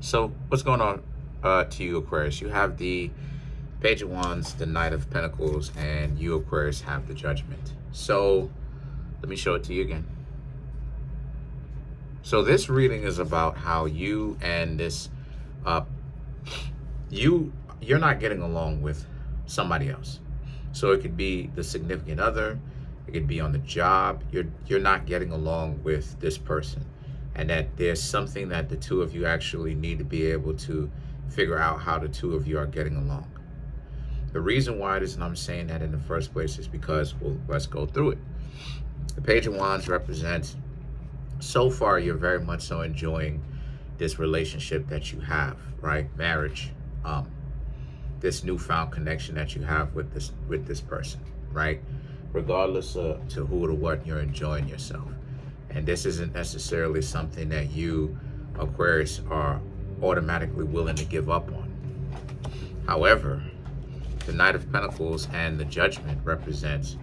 So what's going on to you, Aquarius? You have the Page of Wands, the Knight of Pentacles, and you, Aquarius, have the Judgment. So let me show it to you again. So this reading is about how you and this, you're not getting along with somebody else. So it could be the significant other, it could be on the job. You're not getting along with this person, and that there's something that the two of you actually need to be able to figure out how the two of you are getting along. The reason why it is, and I'm saying that in the first place, is because, well, let's go through it. The Page of Wands represents, so far you're very much so enjoying this relationship that you have, right? Marriage, this newfound connection that you have with this person, right? Regardless of to who or what, you're enjoying yourself. And this isn't necessarily something that you, Aquarius, are automatically willing to give up on. However, the Knight of Pentacles and the Judgment represents,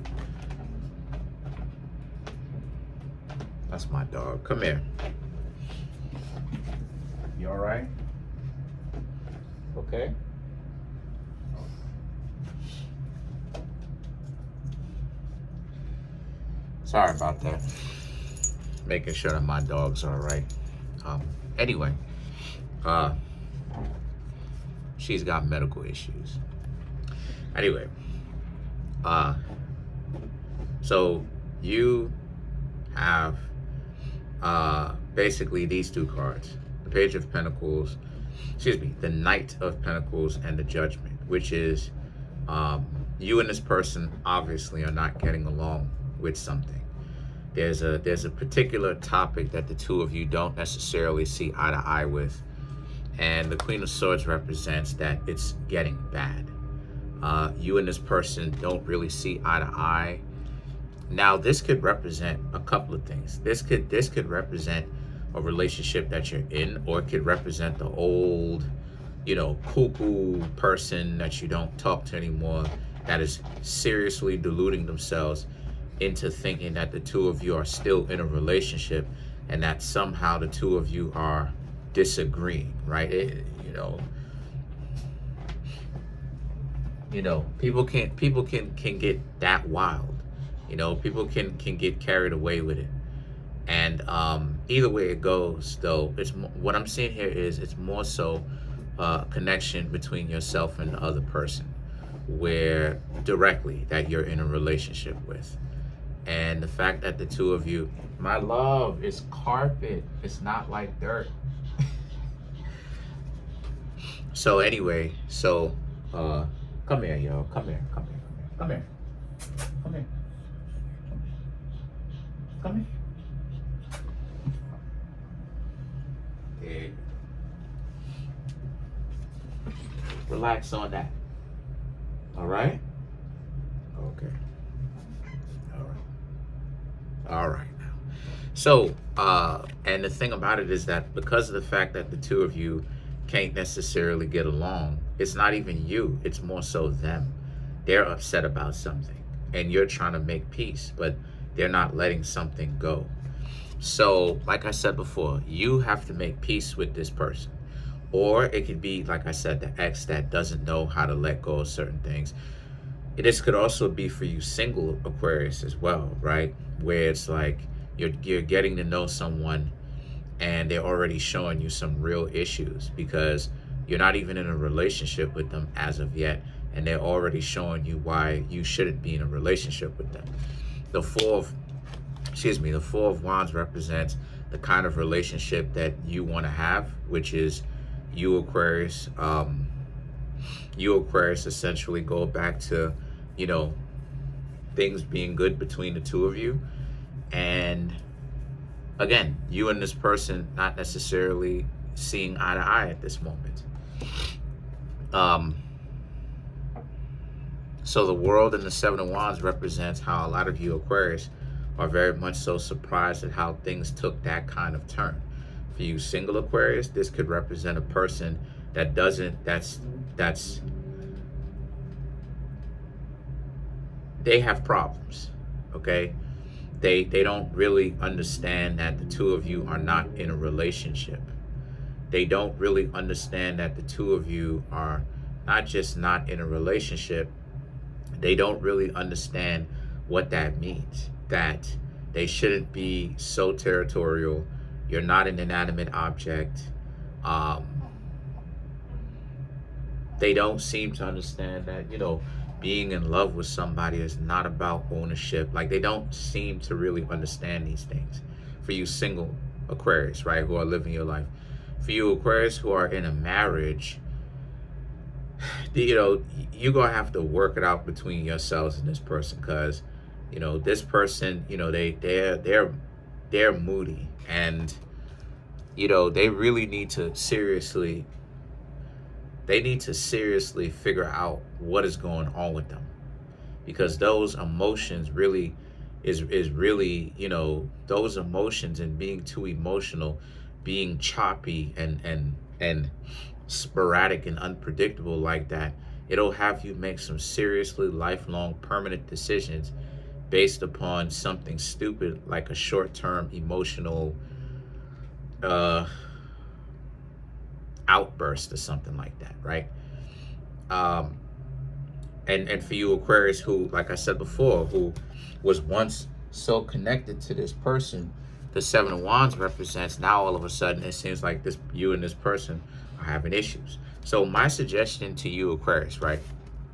that's my dog, come here. You all right? Okay. Sorry about that. Making sure that my dog's all right. Anyway, she's got medical issues. Anyway, so you have basically these two cards, the Page of Pentacles, the Knight of Pentacles and the Judgment, which is you and this person obviously are not getting along with something. There's a particular topic that the two of you don't necessarily see eye to eye with, and the Queen of Swords represents that it's getting bad. You and this person don't really see eye to eye. Now, this could represent a couple of things. This could represent a relationship that you're in, or it could represent the old, cuckoo person that you don't talk to anymore, that is seriously deluding themselves into thinking that the two of you are still in a relationship, and that somehow the two of you are disagreeing, right? People can get that wild. People can get carried away with it. And either way it goes, though, what I'm seeing here is it's more so a connection between yourself and the other person, where directly that you're in a relationship with. And the fact that the two of you, my love, is carpet. It's not like dirt. So anyway, come here, yo. Come here. Come here. Yeah. Relax on that. All right? Okay. All right now. So, and the thing about it is that because of the fact that the two of you can't necessarily get along, it's not even you, it's more so them. They're upset about something and you're trying to make peace, but they're not letting something go. So, like I said before, you have to make peace with this person. Or it could be, like I said, the ex that doesn't know how to let go of certain things. This could also be for you single Aquarius as well, right? Where it's like you're getting to know someone and they're already showing you some real issues because you're not even in a relationship with them as of yet, and they're already showing you why you shouldn't be in a relationship with them. The Four of Wands represents the kind of relationship that you want to have, which is you Aquarius. You Aquarius essentially go back to, things being good between the two of you. And again, you and this person not necessarily seeing eye to eye at this moment. So the World and the Seven of Wands represents how a lot of you Aquarius are very much so surprised at how things took that kind of turn. For you single Aquarius, this could represent a person that they have problems, okay? They don't really understand that the two of you are not in a relationship. They don't really understand that the two of you are not just not in a relationship, they don't really understand what that means. That they shouldn't be so territorial. You're not an inanimate object. Um, they don't seem to understand that, being in love with somebody is not about ownership. Like, they don't seem to really understand these things. For you single Aquarius, right, who are living your life. For you Aquarius who are in a marriage, you're gonna have to work it out between yourselves and this person, because this person, they're moody, and they really need to seriously figure out what is going on with them, because those emotions really is really, those emotions and being too emotional, being choppy and sporadic and unpredictable like that, it'll have you make some seriously lifelong permanent decisions based upon something stupid like a short-term emotional outburst or something like that, right? And for you Aquarius who, like I said before, who was once so connected to this person, the Seven of Wands represents, now all of a sudden it seems like you and this person are having issues. So my suggestion to you Aquarius, right?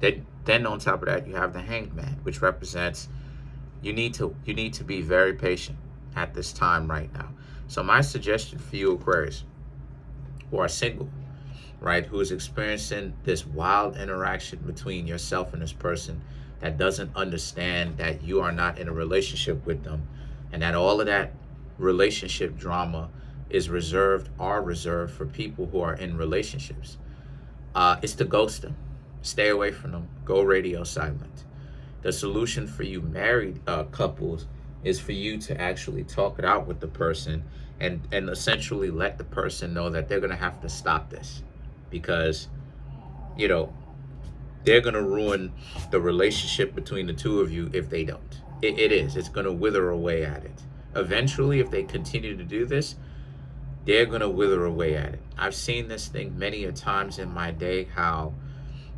Then on top of that, you have the Hanged Man, which represents you need to be very patient at this time right now. So my suggestion for you Aquarius who are single, right, who is experiencing this wild interaction between yourself and this person that doesn't understand that you are not in a relationship with them, and that all of that relationship drama is reserved for people who are in relationships, is to ghost them. Stay away from them. Go radio silent. The solution for you married couples is for you to actually talk it out with the person and essentially let the person know that they're going to have to stop this, because they're going to ruin the relationship between the two of you if they don't. It's going to wither away at it. Eventually, if they continue to do this, they're going to wither away at it. I've seen this thing many a times in my day, how,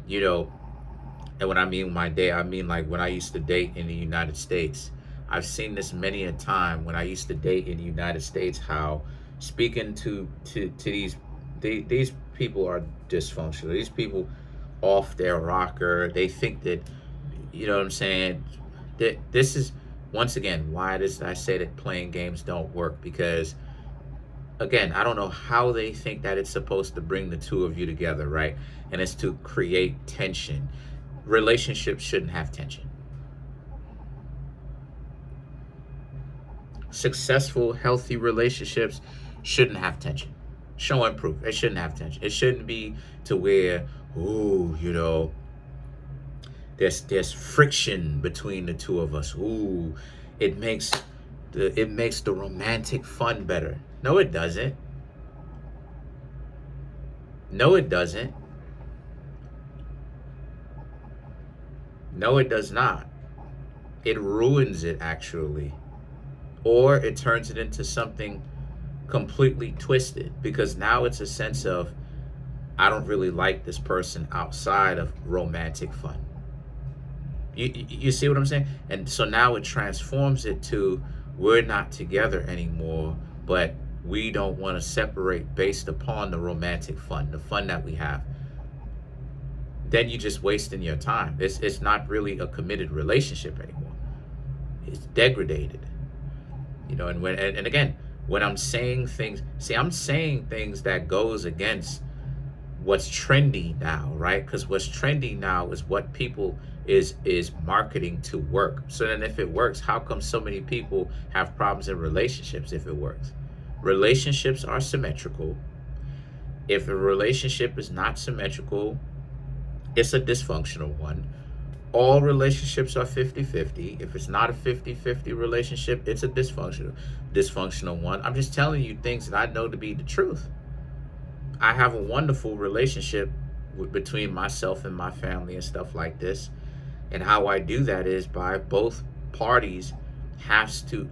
and when I mean my day, I mean like when I used to date in the United States. I've seen this many a time when I used to date in the United States, how speaking to these people are dysfunctional. These people off their rocker. They think that, you know what I'm saying, that this is, once again, why I say that playing games don't work, because again, I don't know how they think that it's supposed to bring the two of you together, right? And it's to create tension. Relationships shouldn't have tension. Successful, healthy relationships shouldn't have tension. Show and prove. It shouldn't have tension. It shouldn't be to where, there's friction between the two of us. It makes the romantic fun better. No, it doesn't. No, it doesn't. No, it does not. It ruins it, actually. Or it turns it into something completely twisted, because now it's a sense of, I don't really like this person outside of romantic fun. You see what I'm saying? And so now it transforms it to, we're not together anymore, but we don't want to separate based upon the romantic fun, the fun that we have. Then you're just wasting your time. It's not really a committed relationship anymore. It's degraded. And again, when I'm saying things, I'm saying things that goes against what's trendy now, right? Because what's trendy now is what people is marketing to work. So then if it works, how come so many people have problems in relationships if it works? Relationships are symmetrical. If a relationship is not symmetrical, it's a dysfunctional one. All relationships are 50-50. If it's not a 50-50 relationship, it's a dysfunctional one. I'm just telling you things that I know to be the truth. I have a wonderful relationship between myself and my family and stuff like this. And how I do that is by both parties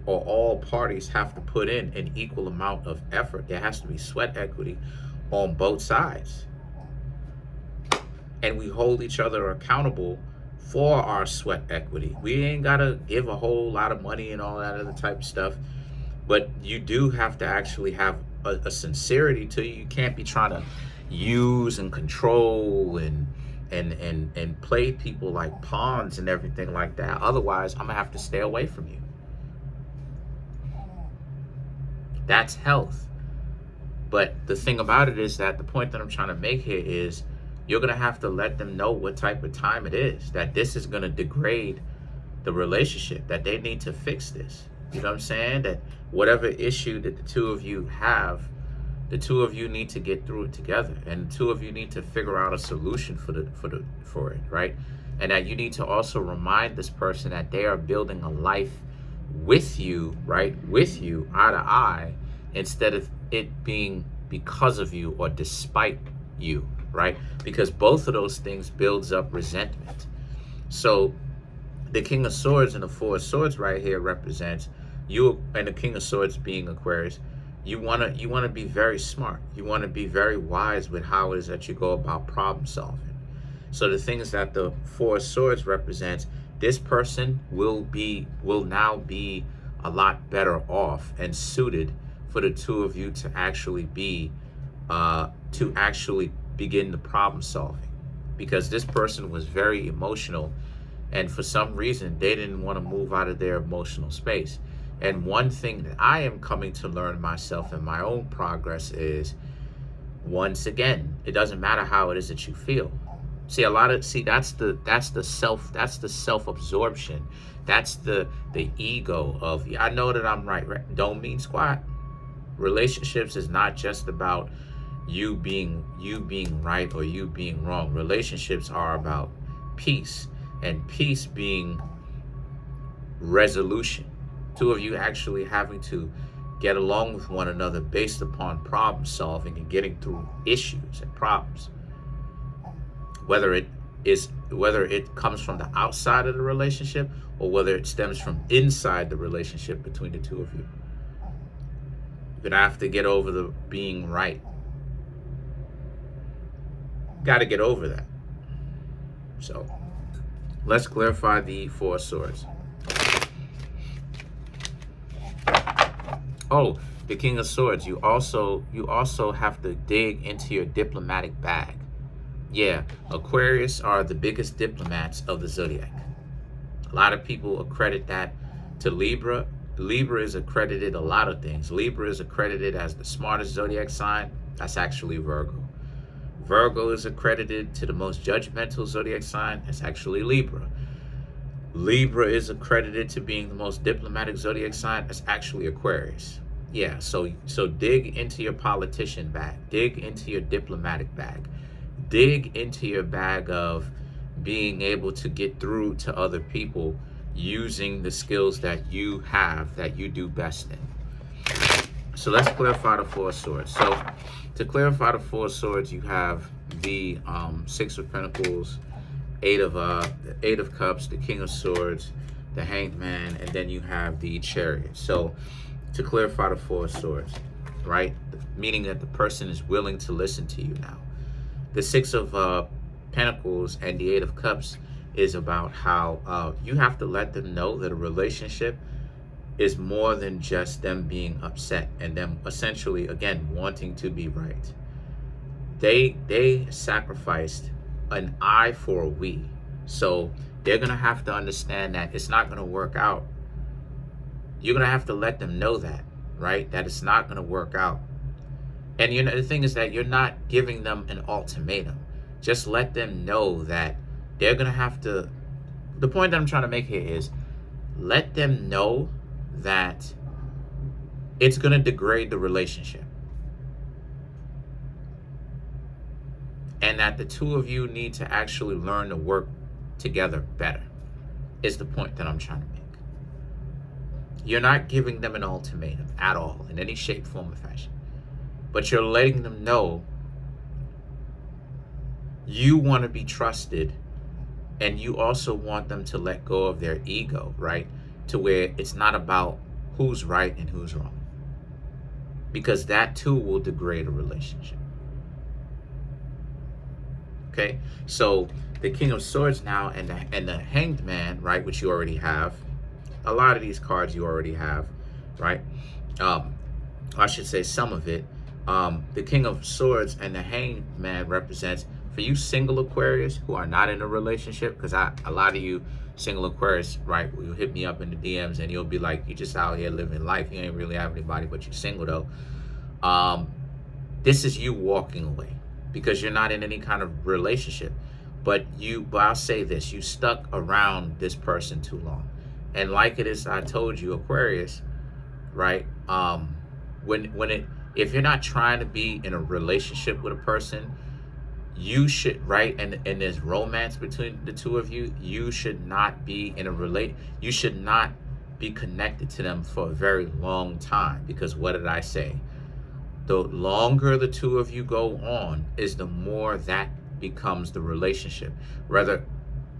all parties have to put in an equal amount of effort. There has to be sweat equity on both sides. And we hold each other accountable for our sweat equity. We ain't got to give a whole lot of money and all that other type of stuff. But you do have to actually have a sincerity to you. You can't be trying to use and control and play people like pawns and everything like that. Otherwise, I'm gonna have to stay away from you. That's health. But the thing about it is that the point that I'm trying to make here is you're gonna have to let them know what type of time it is, that this is gonna degrade the relationship, that they need to fix this. You know what I'm saying? That whatever issue that the two of you have, the two of you need to get through it together, and the two of you need to figure out a solution for it, right? And that you need to also remind this person that they are building a life with you, right? With you, eye to eye, instead of it being because of you or despite you, right? Because both of those things builds up resentment. So the King of Swords and the Four of Swords right here represents you, and the King of Swords being Aquarius. You wanna be very smart. You want to be very wise with how it is that you go about problem solving. So the things that the Four of Swords represents, this person will now be a lot better off and suited for the two of you to actually begin the problem solving, because this person was very emotional, and for some reason they didn't want to move out of their emotional space. And one thing that I am coming to learn myself in my own progress is, once again, it doesn't matter how it is that you feel. That's the self-absorption. That's the ego of, I know that I'm right. Don't mean squat. Relationships is not just about you being right or you being wrong. Relationships are about peace, and peace being resolution. Two of you actually having to get along with one another based upon problem solving and getting through issues and problems. Whether it comes from the outside of the relationship or whether it stems from inside the relationship between the two of you. You're gonna have to get over the being right. Got to get over that. So let's clarify the Four of Swords. Oh, the King of Swords. You also have to dig into your diplomatic bag. Yeah, Aquarius are the biggest diplomats of the zodiac. A lot of people accredit that to Libra. Libra is accredited a lot of things. Libra is accredited as the smartest zodiac sign. That's actually Virgo. Virgo is accredited to the most judgmental zodiac sign. That's actually Libra. Libra is accredited to being the most diplomatic zodiac sign. That's actually Aquarius. Yeah, so dig into your politician bag. Dig into your diplomatic bag. Dig into your bag of being able to get through to other people using the skills that you have, that you do best in. So let's clarify the Four of Swords. So to clarify the Four of Swords, you have the Six of Pentacles, Eight of Cups, the King of Swords, the Hanged Man, and then you have the Chariot. So to clarify the Four of Swords, right? Meaning that the person is willing to listen to you now. The Six of Pentacles and the Eight of Cups is about how you have to let them know that a relationship is more than just them being upset and them essentially, again, wanting to be right. They sacrificed an I for a we. So they're going to have to understand that it's not going to work out. You're going to have to let them know that, right? That it's not going to work out. And the thing is that you're not giving them an ultimatum. Just let them know that they're going to have to. The point that I'm trying to make here is let them know that it's going to degrade the relationship. And that the two of you need to actually learn to work together better, is the point that I'm trying to make. You're not giving them an ultimatum at all in any shape, form, or fashion. But you're letting them know you want to be trusted, and you also want them to let go of their ego, right? To where it's not about who's right and who's wrong. Because that too will degrade a relationship. Okay, so the King of Swords now and the Hanged Man, right, which you already have. A lot of these cards you already have, right? I should say some of it. The King of Swords and the Hanged Man represents, for you single Aquarius who are not in a relationship, because a lot of you single Aquarius, right, will hit me up in the DMs and you'll be like, you just out here living life. You ain't really have anybody, but you're single though. This is you walking away because you're not in any kind of relationship. But I'll say this, you stuck around this person too long. And like it is, I told you, Aquarius, right? If you're not trying to be in a relationship with a person, you should, right? And there's romance between the two of you. You should not be in a you should not be connected to them for a very long time, because what did I say? The longer the two of you go on is the more that becomes the relationship. Whether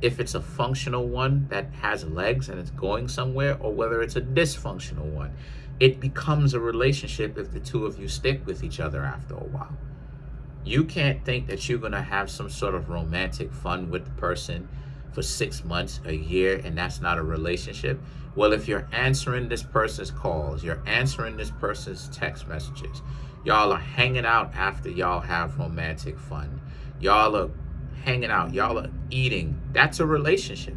if it's a functional one that has legs and it's going somewhere, or whether it's a dysfunctional one, it becomes a relationship if the two of you stick with each other after a while. You can't think that you're gonna have some sort of romantic fun with the person for 6 months, a year, and that's not a relationship. Well, if you're answering this person's calls, you're answering this person's text messages, y'all are hanging out after y'all have romantic fun, y'all are hanging out, y'all are eating, that's a relationship.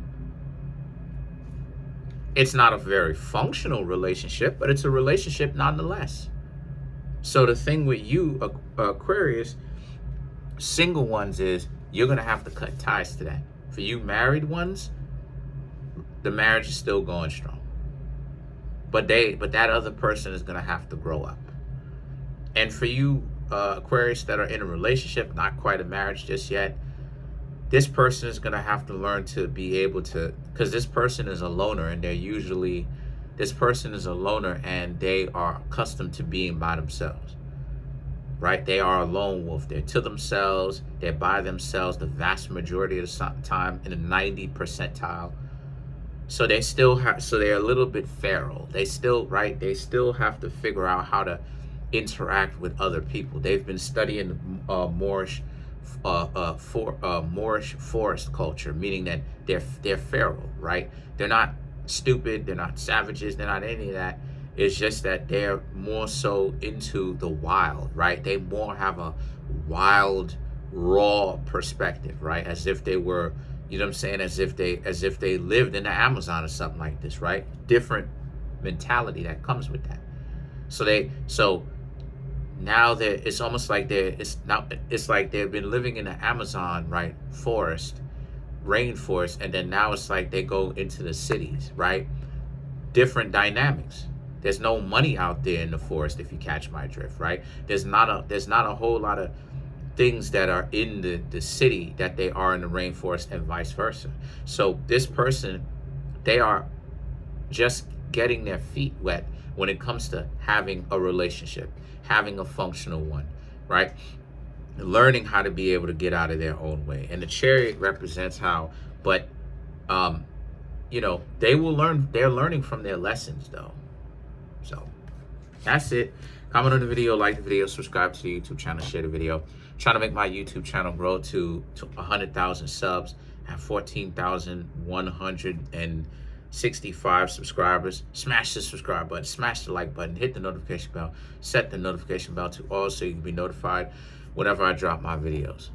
It's not a very functional relationship, but it's a relationship nonetheless. So the thing with you, Aquarius, single ones, is you're going to have to cut ties to that. For you married ones, the marriage is still going strong. But that other person is going to have to grow up. And for you, Aquarius, that are in a relationship, not quite a marriage just yet, this person is going to have to learn to be able to, because this person is a loner, and this person is a loner and they are accustomed to being by themselves, right? They are a lone wolf. They're to themselves. They're by themselves the vast majority of the time, in the 90 percentile. So they still have, so they're a little bit feral. They still, right? They still have to figure out how to interact with other people. They've been studying Moorish forest culture, meaning that they're feral, right? They're not stupid, they're not savages, they're not any of that. It's just that they're more so into the wild, right? They more have a wild, raw perspective, right? As if they were, you know what I'm saying, as if they lived in the Amazon or something like this, right? Different mentality that comes with that. So now it's almost like it's like they've been living in the Amazon, right, rainforest, and then now it's like they go into the cities, right? Different dynamics. There's no money out there in the forest, if you catch my drift, right? There's not a whole lot of things that are in the city that they are in the rainforest, and vice versa. So this person, they are just getting their feet wet when it comes to having a relationship, having a functional one, right? Learning how to be able to get out of their own way. And the Chariot represents how, but you know, they will learn, they're learning from their lessons though. So that's it. Comment on the video, like the video, subscribe to the YouTube channel, share the video. I'm trying to make my YouTube channel grow to 100,000 subs. I have 14,165 subscribers. Smash the subscribe button, smash the like button, hit the notification bell, set the notification bell to all so you can be notified whenever I drop my videos.